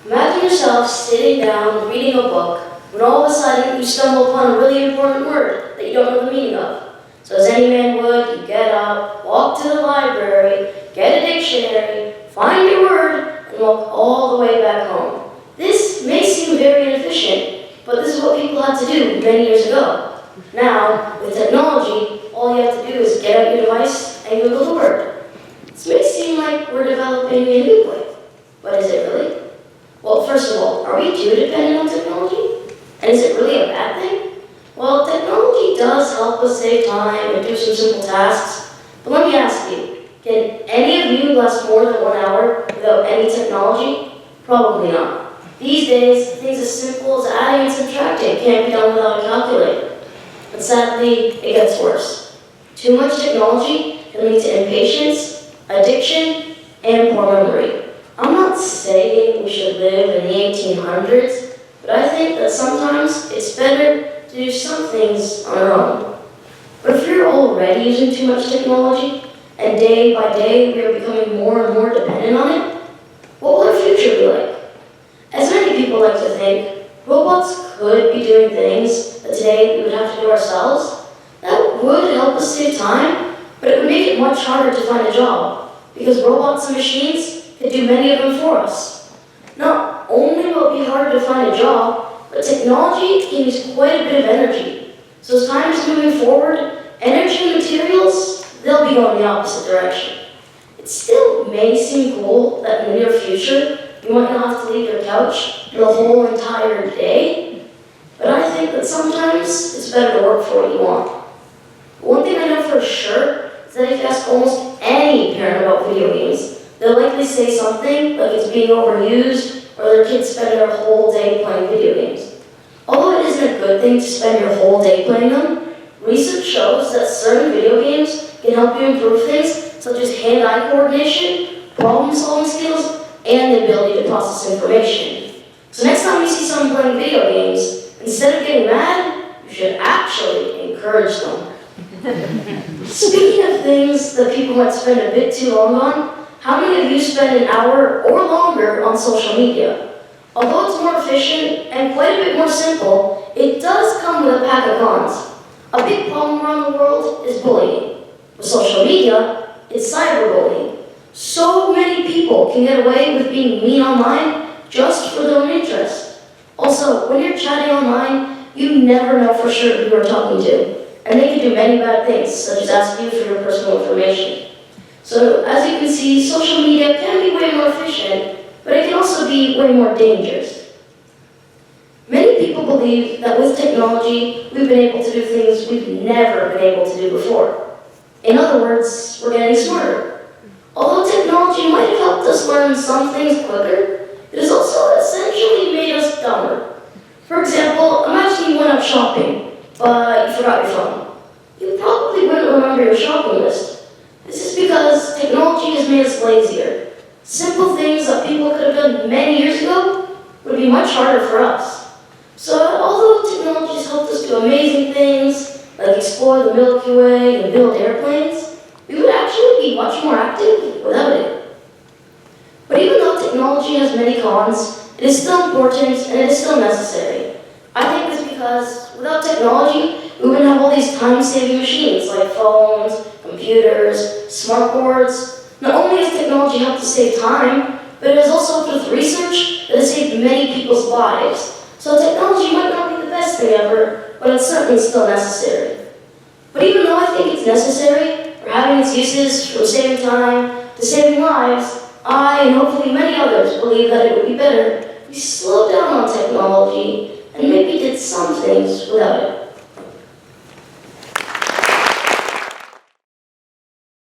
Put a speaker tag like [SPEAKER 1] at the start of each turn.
[SPEAKER 1] Imagine yourself sitting down reading a book when all of a sudden you stumble upon a really important word that you don't know the meaning of. So as any man would, you get up, walk to the library, get a dictionary, find your word, and walk all the way back home. This may seem very inefficient, but this is what people had to do many years ago. Now, with technology, all you have to do is get out your device and Google the word. This may seem like we're developing a new way, but is it really? Well, first of all, are we too dependent on technology? And is it really a bad thing? Well, technology does help us save time and do some simple tasks, but let me ask you, can any of you last more than 1 hour without any technology? Probably not. These days, things as simple as adding and subtracting can't be done without a calculator. But sadly, it gets worse. Too much technology can lead to impatience, addiction, and poor memory. I'm not saying we should live in the 1800s, but I think that sometimes it's better to do some things on our own. But if you're already using too much technology, and day by day we are becoming more and more dependent on it, what will our future be like? As many people like to think, robots could be doing things that today we would have to do ourselves. That would help us save time, but it would make it much harder to find a job, because robots and machines could do many of them for us. Not only will it be harder to find a job, but technology can use quite a bit of energy. So as time is moving forward, energy and materials, they'll be going the opposite direction. It still may seem cool that in the near future, you might not have to leave your couch the whole entire day, but I think that sometimes it's better to work for what you want. One thing I know for sure is that if you ask almost any parent about video games, they'll likely say something like it's being overused or their kids spend their whole day playing video games. Although it isn't a good thing to spend your whole day playing them, research shows that certain video games can help you improve things such as hand-eye coordination, problem-solving skills, and the ability to process information. So next time you see someone playing video games, instead of getting mad, you should actually encourage them. Speaking of things that people might spend a bit too long on, how many of you spend an hour or longer on social media? Although it's more efficient and quite a bit more simple, it does come with a pack of cons. A big problem around the world is bullying. With social media, it's cyberbullying. So many people can get away with being mean online just for their own interest. Also, when you're chatting online, you never know for sure who you're talking to, and they can do many bad things, such as ask you for your personal information. So, as you can see, social media can be way more efficient, but it can also be way more dangerous. Many people believe that with technology, we've been able to do things we've never been able to do before. In other words, we're getting smarter. Although technology might have helped us learn some things quicker, it has also essentially made us dumber. For example, imagine you went out shopping, but you forgot your phone. You probably wouldn't remember your shopping list. This is because technology has made us lazier. Simple things that people could have done many years ago would be much harder for us. So although technology has helped us do amazing things, like explore the Milky Way and build airplanes, we would actually be much more active without it. But even though technology has many cons, it is still important and it is still necessary. I think this because without technology, we wouldn't have all these time-saving machines like phones, computers, smartboards. Not only has technology helped us save time, but it has also helped with research that has saved many people's lives. So technology might not be the best thing ever, but it's certainly still necessary. But even though I think it's necessary, for having its uses from saving time to saving lives, I and hopefully many others believe that it would be better if we slowed down on technology and maybe did some things without it.